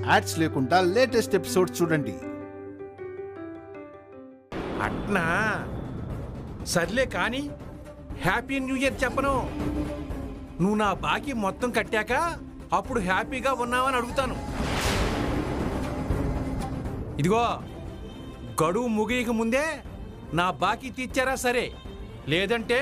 Ads లేకుండా latest episode చూడండి. అట్నా సర్లే కానీ హ్యాపీ న్యూ ఇయర్ చెప్పను. నువ్వు నా బాకీ మొత్తం కట్టాక అప్పుడు హ్యాపీగా ఉన్నావని అడుగుతాను. ఇదిగో గడువు ముగియక ముందే నా బాకీ తీర్చారా సరే, లేదంటే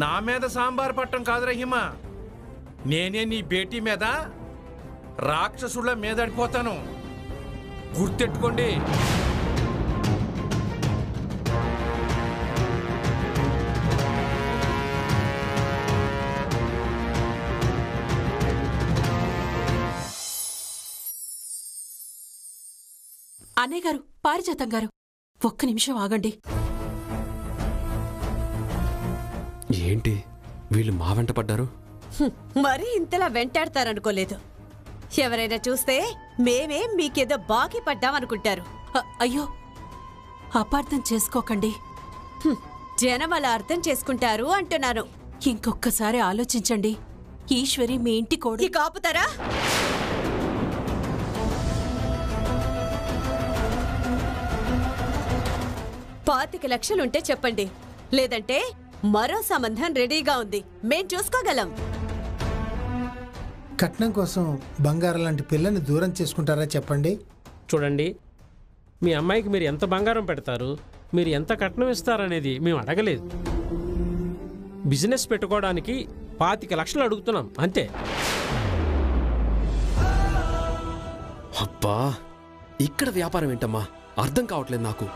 నా మీద సాంబార్ పట్టం కాదు రహిమ, నేనే నీ బేటీ మీద రాక్షసుల మీదడిపోతాను. గుర్తెట్టుకోండి. అన్నయ్య గారు, పారిజాతం గారు, ఒక్క నిమిషం ఆగండి. ఏంటి వీళ్ళు మా వెంట పడ్డారు? మరీ ఇంతలా వెంటాడతారనుకోలేదు. ఎవరైనా చూస్తే మేమే మీకేదో బాకీ పడ్డామనుకుంటారు. అయ్యో, అపార్థం చేసుకోకండి. జనం అలా అర్థం చేసుకుంటారు అంటున్నాను. ఇంకొక్కసారి ఆలోచించండి. ఈశ్వరి మీ ఇంటి కోడలు. ఇక ఆపుతారా? పాతిక లక్షలుంటే చెప్పండి, లేదంటే మరో సంబంధం రెడీగా ఉంది, మేం చూసుకోగలం. కట్నం కోసం బంగారం లాంటి పిల్లని దూరం చేసుకుంటారా చెప్పండి. చూడండి, మీ అమ్మాయికి మీరు ఎంత బంగారం పెడతారు, మీరు ఎంత కట్నం ఇస్తారనేది మేము అడగలేదు. బిజినెస్ పెట్టుకోవడానికి 25 లక్షలు అడుగుతున్నాం అంతే. అబ్బా, ఇక్కడ వ్యాపారం ఏంటమ్మా, అర్థం కావట్లేదు నాకు.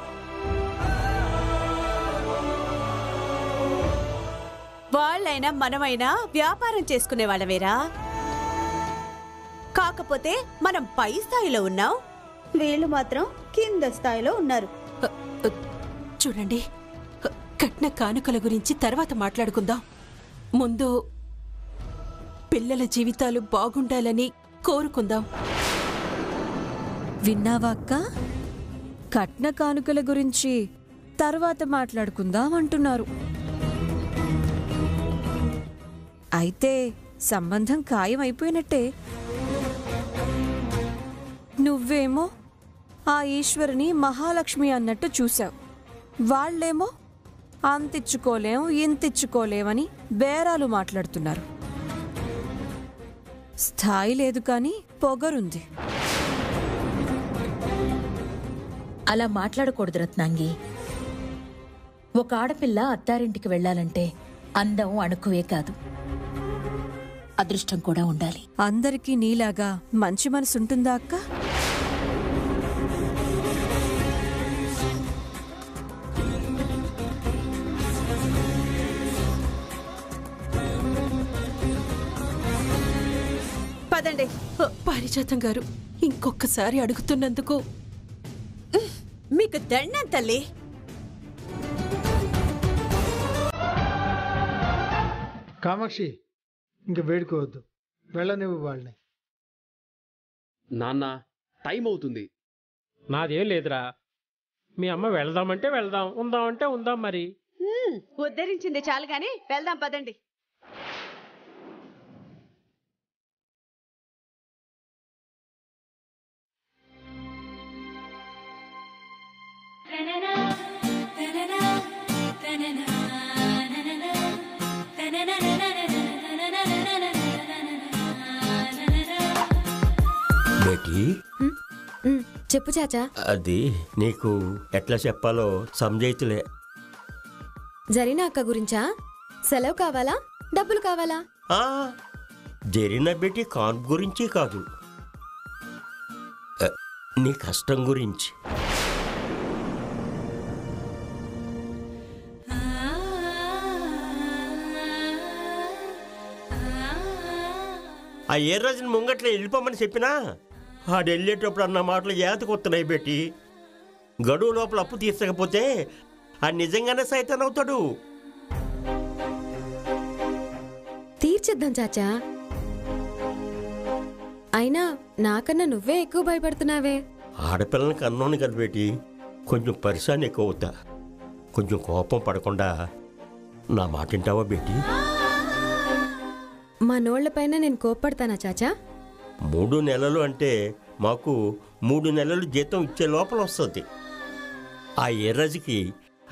వాళ్ళైనా మనమైనా వ్యాపారం చేసుకునే వాళ్ళవేరా. కాకపోతే మనం పై స్థాయిలో ఉన్నాం, వీళ్ళు మాత్రం కింద స్థాయిలో ఉన్నారు. చూడండి, కట్న కానుకల గురించి తర్వాత మాట్లాడుకుందాం. ముందు పిల్లల జీవితాలు బాగుండాలని కోరుకుందాం. విన్నావా అక్క? కట్న కానుకల గురించి తర్వాత మాట్లాడుకుందాం అంటున్నారు. అయితే సంబంధం ఖాయమైపోయినట్టే. నువ్వేమో ఆ ఈశ్వరిని మహాలక్ష్మి అన్నట్టు చూశావు, వాళ్ళేమో అంతిచ్చుకోలేం ఇంతిచ్చుకోలేమని బేరాలు మాట్లాడుతున్నారు. స్థాయి లేదు కానీ పొగరుంది. అలా మాట్లాడకూడదు రత్నాంగి. ఒక ఆడపిల్ల అత్తారింటికి వెళ్ళాలంటే అందం అణుకువే కాదు, అదృష్టం కూడా ఉండాలి. అందరికీ నీలాగా మంచి మనసుంటుందా అక్క? పదండి. పారిజాతం గారు, ఇంకొకసారి అడుగుతున్నందుకు మీకు దండం తల్లి. కామాక్షి, ఇంక వేడుకోవద్దు, వెళ్ళనివ్వు వాళ్ళని. నాన్న, టైం అవుతుంది. నాదేం లేదురా, మీ అమ్మ వెళ్దామంటే వెళ్దాం, ఉందామంటే ఉందాం. మరి ఉద్ధరించింది చాలు గాని వెళ్దాం పదండి. బేటీ, చెప్పు చాచా. అది నీకు ఎట్లా చెప్పాలో సంజయితులే. జరీనా అక్క గురించా? సెలవు కావాలా, డబ్బులు కావాలా? జరిన బేటీ కాన్ గురించి కాదు, నీ కష్టం గురించి. ఆ ఏ రోజున ముంగట్లో వెళ్ళిపోమని చెప్పినా ఆడు వెళ్ళేటప్పుడు అన్న మాటలు ఏతకొస్తున్నాయి బేటీ. గడువు లోపల అప్పు తీర్చకపోతే ఆ నిజంగానే సైతాన్ అవుతాడు. తీర్చేద్దాం చాచా. అయినా నాకన్నా నువ్వే ఎక్కువ భయపడుతున్నావే. ఆడపిల్లని కన్నోని కదా బేటీ, కొంచెం పరిశాన్ని ఎక్కువ అవుతా. కొంచెం కోపం పడకుండా నా మాట వింటావా బేటీ? మనోళ్లపైన నేను కోప్పడతానా చాచా? 3 నెలలు అంటే మాకు 3 నెలలు జీతం ఇచ్చే లోపల వస్తుంది. ఆ ఎర్రజుకి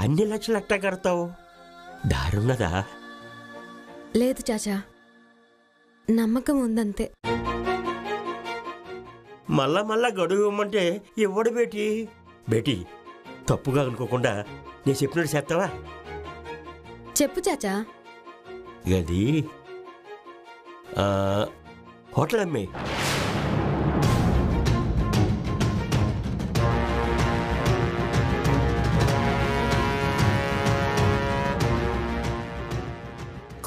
అన్ని లక్షలు ఎట్టా కడతావు? దారున్నదా? లేదు చాచా, నమ్మకం ఉందంతే. మళ్ళా గడువు ఇవ్వమంటే ఇవ్వడు బేటీ. బేటీ, తప్పుగా అనుకోకుండా నేను చెప్పినట్టు చేస్తావా? చెప్పు చాచా. గది హోటల్ అమ్మే.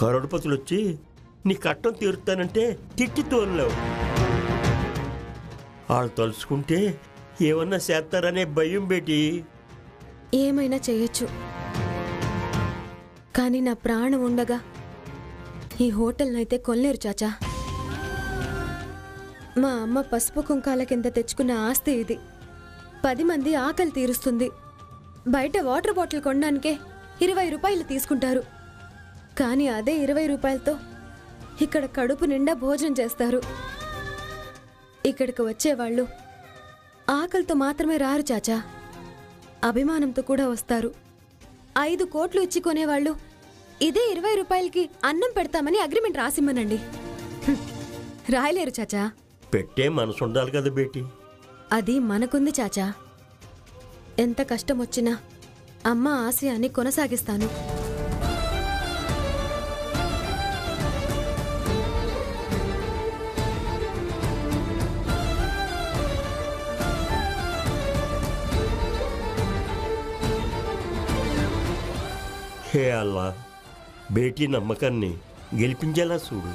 కరోడుపతులు వచ్చి నీ కట్టం తీరుతానంటే తిట్టి తోనలేవు. వాళ్ళు తలుచుకుంటే ఏమన్నా చేస్తారనే భయం బేటీ. ఏమైనా చేయొచ్చు, కానీ నా ప్రాణం ఉండగా ఈ హోటల్నైతే కొనలేరు చాచా. మా అమ్మ పసుపు కుంకాల కింద తెచ్చుకున్న ఆస్తి ఇది. 10 మంది ఆకలి తీరుస్తుంది. బయట వాటర్ బాటిల్ కొనడానికే 20 రూపాయలు తీసుకుంటారు. కానీ అదే 20 రూపాయలతో ఇక్కడ కడుపు నిండా భోజనం చేస్తారు. ఇక్కడికి వచ్చేవాళ్ళు ఆకలితో మాత్రమే రారు చాచా, అభిమానంతో కూడా వస్తారు. 5 కోట్లు ఇచ్చి కొనేవాళ్ళు ఇదే 20 రూపాయలకి అన్నం పెడతామని అగ్రిమెంట్ రాసిమ్మనండి. రాయలేరు చాచా. పెట్టే మనసు ఉండాలి కదా బేటీ. అది మనకుంది చాచా. ఎంత కష్టం వచ్చినా అమ్మ ఆశయాన్ని కొనసాగిస్తాను. హే అల్లా, బేటీ నమ్మకాన్ని గెలిపించేలా చూడు.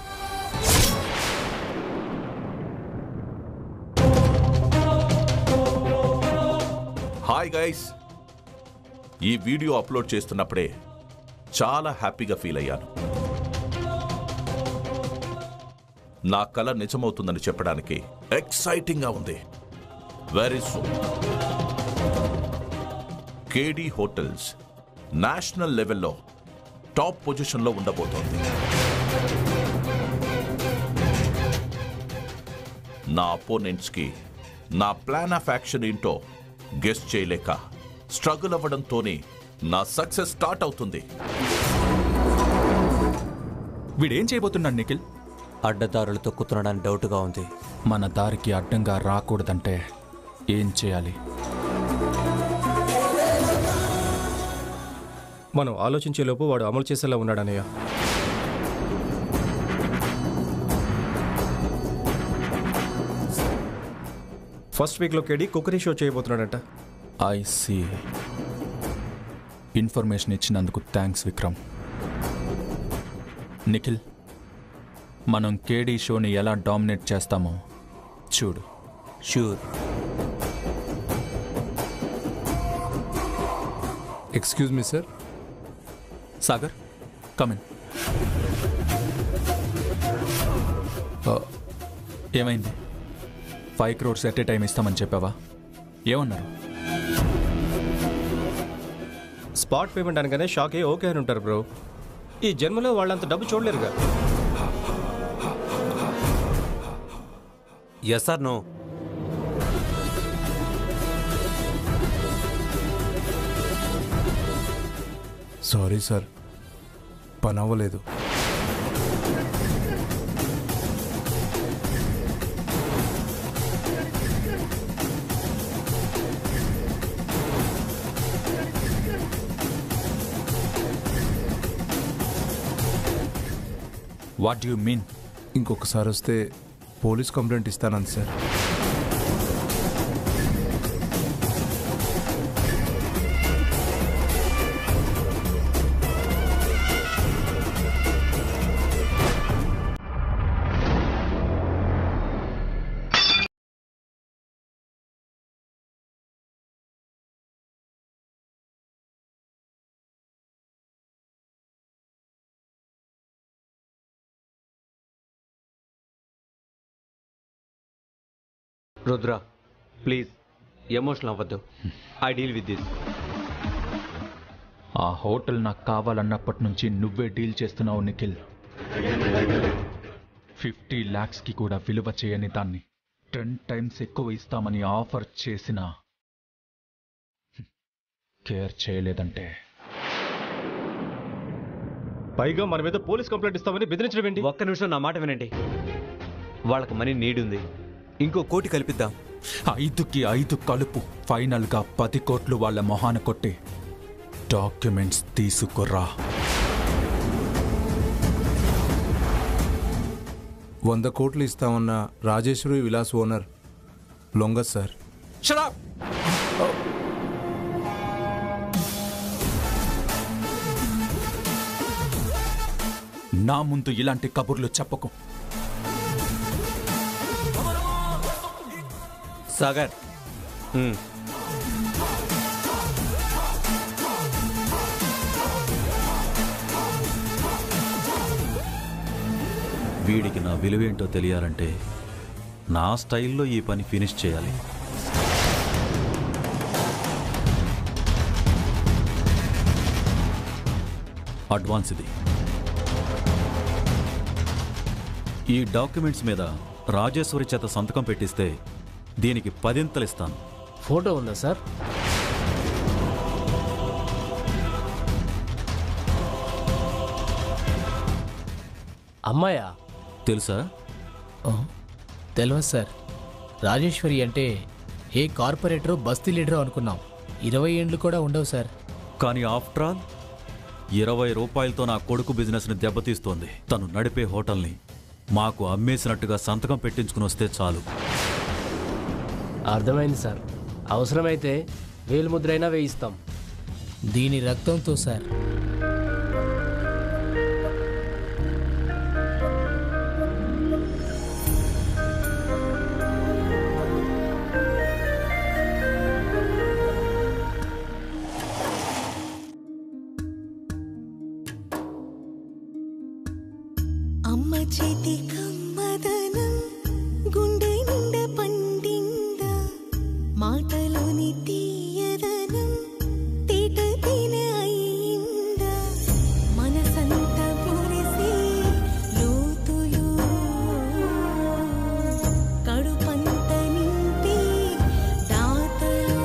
హాయ్ గైస్, ఈ వీడియో అప్లోడ్ చేస్తున్నప్పుడే చాలా హ్యాపీగా ఫీల్ అయ్యాను. నా కల నిజమవుతుందని చెప్పడానికి ఎక్సైటింగ్గా ఉంది. వెరీ సూన్ కేడీ హోటల్స్ నేషనల్ లెవెల్లో టాప్ పొజిషన్లో ఉండబోతోంది. నా అపోనెంట్స్కి నా ప్లాన్ ఆఫ్ యాక్షన్ ఏంటో గెస్ చేయలేక స్ట్రగుల్ అవ్వడంతోనే నా సక్సెస్ స్టార్ట్ అవుతుంది. వీడేం చేయబోతున్నాడు నిఖిల్? అడ్డదారులతో కుత్తనడానికి డౌట్గా ఉంది. మన దారికి అడ్డంగా రాకూడదంటే ఏం చేయాలి? మనం ఆలోచించేలోపు వాడు అమలు చేసేలా ఉన్నాడనయ్య. ఫస్ట్ వీక్లో కేడి కుకరీ షో చేయబోతున్నాడంట. I see. ఇన్ఫర్మేషన్ ఇచ్చినందుకు థ్యాంక్స్ విక్రమ్. నిఖిల్, మనం కేడీ షోని ఎలా డామినేట్ చేస్తామో చూడు. Sure. Excuse me sir. Sagar, come in. ఏమైంది? 5 crores ఎట్ ఏ టైం ఇస్తామని చెప్పావా? ఏమన్నారు? స్పాట్ పేమెంట్ అనగానే షాక్ అయ్యి ఓకే అని ఉంటారు బ్రో. ఈ జన్మలో వాళ్ళంత డబ్బు చూడలేరుగా. Yes or no? Sorry sir, పని అవ్వలేదు. What do you mean? ఇంకొకసారి వస్తే పోలీస్ కంప్లైంట్ ఇస్తానంది సార్. రుద్ర, ప్లీజ్ ఎమోషనల్ అవ్వద్దు. I deal with this. ఆ హోటల్ నాకు కావాలన్నప్పటి నుంచి నువ్వే డీల్ చేస్తున్నావు నిఖిల్. 50 lakhsకి కూడా విలువ చేయని దాన్ని 10 times ఎక్కువ ఇస్తామని ఆఫర్ చేసినా కేర్ చేయలేదంటే పైగా మన మీద పోలీస్ కంప్లైంట్ ఇస్తామని బెదిరించడం ఏంటి? ఒక్క నిమిషం నా మాట వినండి. వాళ్ళకి మనీ నీడ్ ఉంది, ఇంకో 1 కోటి కల్పిద్దాం. 5కి 5 కలుపు, ఫైనల్గా 10 కోట్లు వాళ్ళ మొహాన కొట్టి డాక్యుమెంట్స్ తీసుకురా. 100 కోట్లు ఇస్తామన్న రాజేశ్వరి విలాస్ ఓనర్ లొంగ సార్. నా ముందు ఇలాంటి కబుర్లు చెప్పకు. సాగర్, వీడికి నా విలువేంటో తెలియాలంటే నా స్టైల్లో ఈ పని ఫినిష్ చేయాలి. అడ్వాన్స్ ఇది. ఈ డాక్యుమెంట్స్ మీద రాజేశ్వరి చేత సంతకం పెట్టిస్తే దీనికి 10 ఇస్తాను. ఫోటో ఉందా సార్? అమ్మాయా? తెలుసా? తెలియదు సార్. రాజేశ్వరి అంటే ఏ కార్పొరేటరో బస్తీ లీడరో అనుకున్నాం. 20 ఏండ్లు కూడా ఉండవు సార్. కానీ ఆఫ్టర్ ఆల్ 20 రూపాయలతో నా కొడుకు బిజినెస్ని దెబ్బతీస్తోంది. తను నడిపే హోటల్ని మాకు అమ్మేసినట్టుగా సంతకం పెట్టించుకుని వస్తే చాలు. అర్థమైంది సార్. అవసరమైతే వేలుముద్రైనా వేయిస్తాం. దీని రక్తంతో సార్. అమ్మ చేతి కమ్మదనం గుండె నిండ పండింద మాటలోని తీయదనం తేట తేన అయింద మనసంత పురిసి లోతులు కడుపంత నింపి దాతలు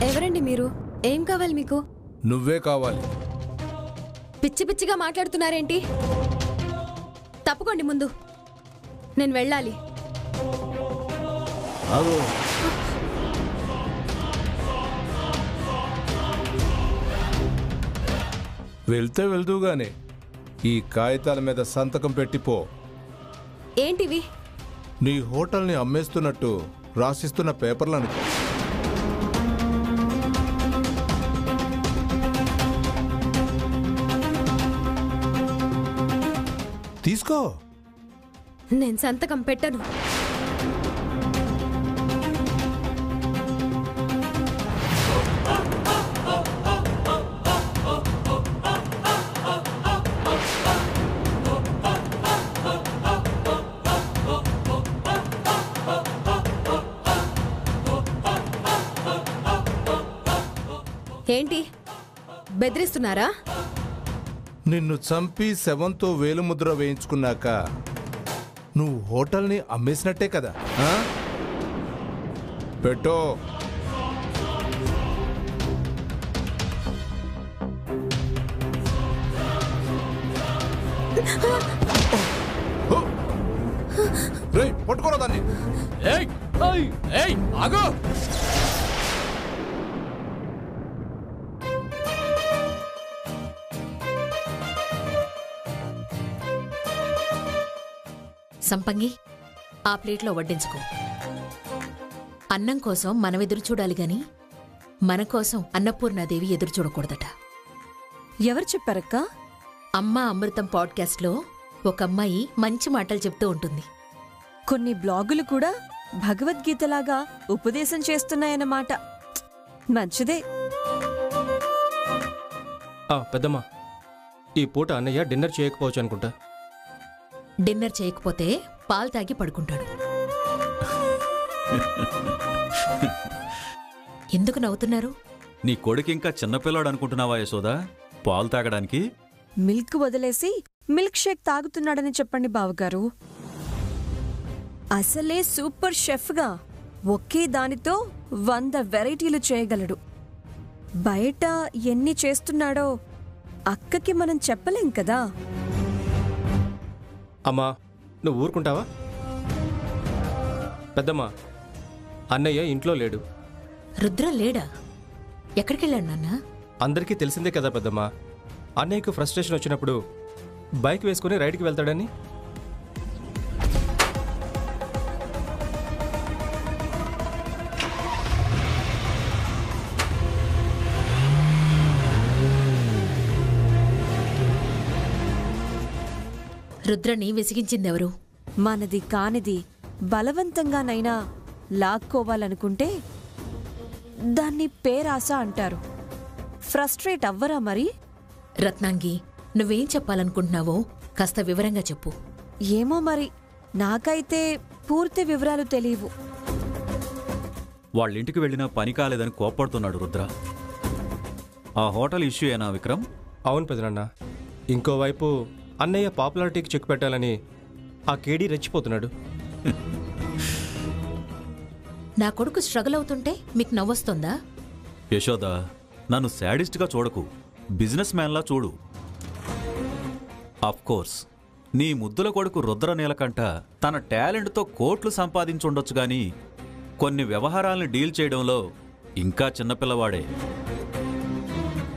ఎవరండి మీరు? ఏం కావాలి మీకు? నువ్వే కావాలి. పిచ్చి పిచ్చిగా మాట్లాడుతున్నారేంటి? తప్పుకోండి ముందు, నేను వెళ్ళాలి. వెళ్తే వెళ్తూగానే ఈ కాగితాల మీద సంతకం పెట్టిపో. ఏంటివి? నీ హోటల్ని అమ్మేస్తున్నట్టు రాసిస్తున్న పేపర్లను తీసుకో. నేను సంతకం పెట్టను. ఏంటి బెదిరిస్తున్నారా? నిన్ను చంపి శవంతో వేలుముద్ర వేయించుకున్నాక నువ్వు హోటల్ని అమ్మేసినట్టే కదా? పెట్టో. రేయ్, పట్టుకోరా దాన్ని. ఆగో. సంపంగి, ఆ ప్లేట్లో వడ్డించుకో. అన్నం కోసం మనం ఎదురు చూడాలి గాని మన కోసం అన్నపూర్ణాదేవి ఎదురు చూడకూడదట. ఎవరు చెప్పారక్కా? అమ్మ అమృతం పాడ్కాస్ట్లో ఒక అమ్మాయి మంచి మాటలు చెప్తూ ఉంటుంది. కొన్ని బ్లాగులు కూడా భగవద్గీతలాగా ఉపదేశం చేస్తున్నాయన్నమాట. మంచిదే. పెద్దమ్మా, ఈ పూట అన్నయ్య డిన్నర్ చేయకపోవచ్చు అనుకుంటా. డిన్నర్ చేయకపోతే పాలు తాగి పడుకుంటాడు. ఎందుకు నవ్వుతున్నారు? నీ కొడుకు ఇంకా చిన్నపిల్లాడు అనుకుంటున్నావా యశోదా? పాలు తాగడానికి మిల్క్ వదిలేసి మిల్క్ షేక్ తాగుతున్నాడని చెప్పండి బావగారు. అసలే సూపర్ షెఫ్గా ఒకే దానితో 100 వెరైటీలు చేయగలడు. బయట ఎన్ని చేస్తున్నాడో అక్కకి మనం చెప్పలేం కదా. అమ్మా, నువ్వు ఊరుకుంటావా? పెద్దమ్మా, అన్నయ్య ఇంట్లో లేడు. రుద్ర లేడా? ఎక్కడికెళ్ళాడు నాన్న? అందరికీ తెలిసిందే కదా పెద్దమ్మా, అన్నయ్యకు ఫ్రస్ట్రేషన్ వచ్చినప్పుడు బైక్ వేసుకుని రైడ్కి వెళ్తాడని. రుద్రని విసిగించిందెవరు? మనది కానిది బలవంతంగానైనా లాక్కోవాలనుకుంటే దాన్ని పేరాస అంటారు. ఫ్రస్ట్రేట్ అవ్వరా మరి? రత్నాంగి, నువ్వేం చెప్పాలనుకుంటున్నావో కాస్త వివరంగా చెప్పు. ఏమో మరి, నాకైతే పూర్తి వివరాలు తెలియవు. వాళ్ళింటికి వెళ్ళినా పని కాలేదని కోప్పడుతున్నాడు రుద్ర. ఆ హోటల్ ఇష్యూ ఏనా విక్రమ్? అవును పెదనాన్న. ఇంకోవైపు అన్నయ్య పాపులారిటీకి చెక్ పెట్టాలని ఆ కేడీ రెచ్చిపోతున్నాడు. నా కొడుకు స్ట్రగుల్ అవుతుంటే మీకు నవ్వొస్తుందా? యశోద, నన్ను శాడిస్ట్గా చూడకు, బిజినెస్ మ్యాన్లా చూడు. కోర్స్ నీ ముద్దుల కొడుకు రుద్ర నీలకంఠ తన టాలెంట్తో కోట్లు సంపాదించుండొచ్చు గాని కొన్ని వ్యవహారాలను డీల్ చేయడంలో ఇంకా చిన్నపిల్లవాడే.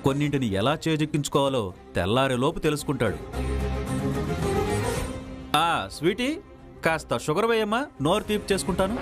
కొన్నింటిని ఎలా చేజెక్కించుకోవాలో తెల్లారేలోపు తెలుసుకుంటాడు. స్వీటీ, కాస్త షుగర్ వేయమ్మా, నోరు తీపి చేసుకుంటాను.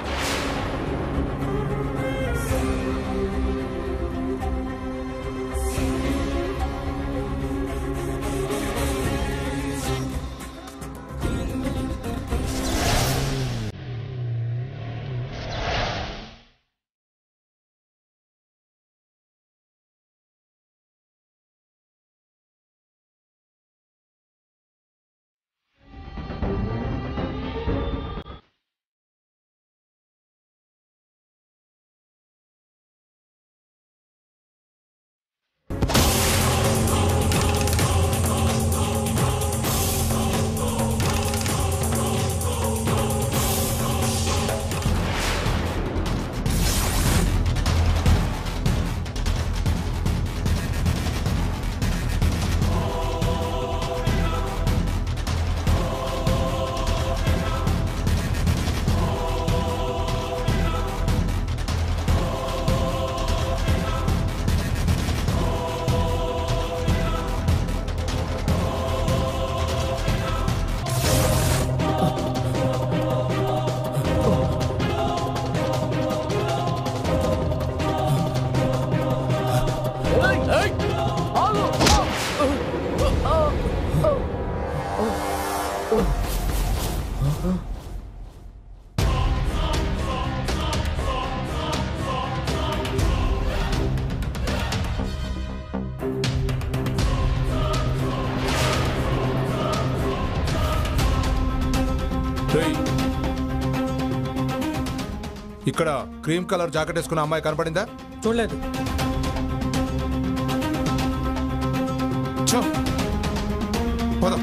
ఇక్కడ క్రీమ్ కలర్ జాకెట్ వేసుకున్న అమ్మాయి కనపడిందా? చూడలేదు. పదం.